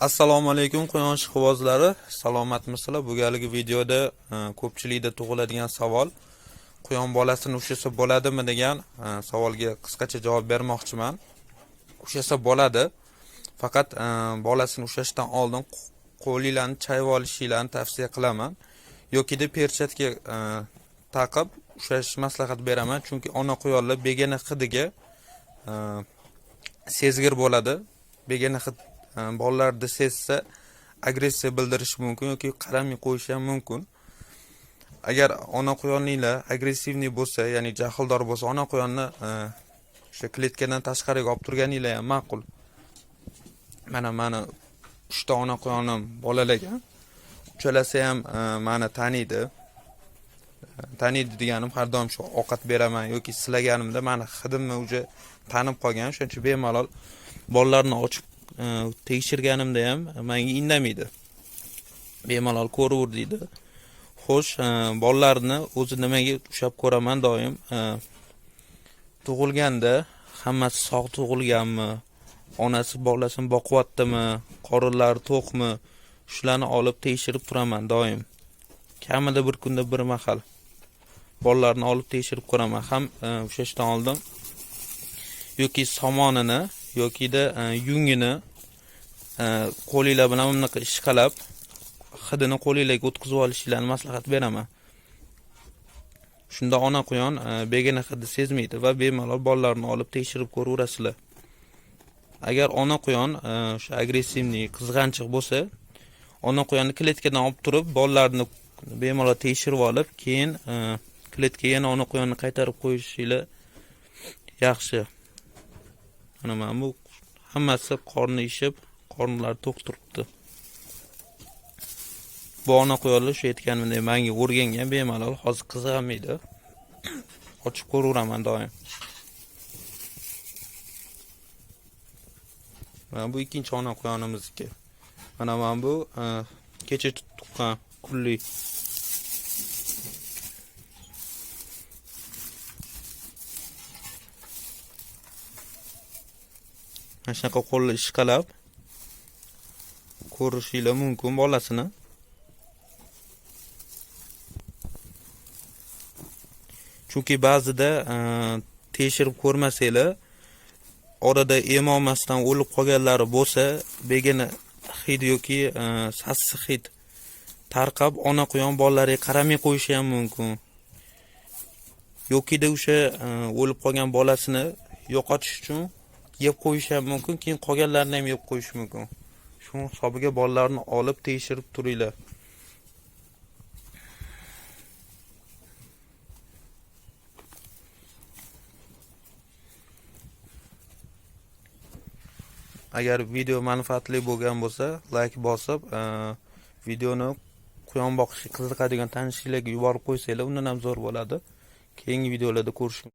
Assalomu alaykum quyon ishqibozlari, salomatmisizlar? Bu galgi videoda ko'pchilikda tug'iladigan savol, quyon bolasini ushlasa bo'ladimi degan savolga qisqacha javob bermoqchiman. Ushlasa bo'ladi, faqat bolasini ushlashdan oldin qo'linglarni chayib olishinglarni tavsiya qilaman. Yokida perchatka taqib ushlash maslahat beraman, chunki ona quyonlar begona hidiga sezgir bo'ladi. Begona hid bolalarda sezsa agressiya bildirishi mumkin yoki qaramay qo'yishi ham mumkin. Agar ona quyoninglar agressivniy bo'lsa, ya'ni jahldor bo'lsa, ona quyonni o'sha kletkadan tashqariga olib turganinglar ham ma'qul. Mana 3 ta ona quyonim bolalagan. Uchalasi ham meni taniydi. Taniydi deganim, har doim shu ovqat beraman yoki silaganimda meni hidimni uje tanib qolgan. Shuning uchun bemalol bolalarni ochib tekshirganimda ham menga indamaydi. Bemalol ko'raver deydi. Xo'sh, bolalarni o'zi nimaga ushab ko'raman doim. Tug'ilganda hammasi sog' tug'ilganmi, onasi bolasini boqyaptimi, qorinlari to'qmi, shularni olib tekshirib turaman doim. Kamida bir kunda bir mahal bolalarni olib tekshirib ko'raman. Ham ushashdan oldin yoki somonini yokida yungini qo'linglar bilan bunaqa ishqalab hidini qo'linglarga o'tkazib olishinglarni maslahat beraman. Shunda ona quyon begona hidni sezmaydi va bemalol bolalarni olib tekshirib ko'raverasizlar. Agar ona quyon o'sha agressivniy, qizg'anchiq bo'lsa, ona quyonni kletkadan olib turib, bolalarni bemalol tekshirib olib, keyin kletkaga yana ona quyonni qaytarib qo'yishinglar yaxshi. Mana bu hammasi qorni ishib, qornlari to'q turibdi. Bu ona quyonlar shu aytganimdek menga o'rgangan, bemalol hozir qizg'anmaydi. Ochib ko'raveraman doim. Mana bu ikkinchi ona quyonimizniki. Mana bu kecha tuqqan kulli. Mana shunaqa qo'lni ishqalab ko'rishinglar mumkin bolasini. Chunki ba'zida tekshirib ko'rmasanglar, orada emonmasdan o'lib qolganlari bo'lsa, begona hid yoki sassiq hid tarqab ona quyon bolalariga qaramay qo'yishi ham mumkin. Yokida o'sha o'lib qolgan bolasini yo'qotish uchun yeb qo'yishi ham mumkin, keyin qolganlarini ham yeb qo'yishi mumkin. Shu hisobiga bolalarni olib tekshirib turinglar. Agar video manfaatli bo'lgan bo'lsa, like bosib, videoni quyon boqishga qiziqadigan tanishlarga yuborib qo'ysanglar, undan ham zo'r bo'ladi. Keyingi videolarda ko'rishamiz.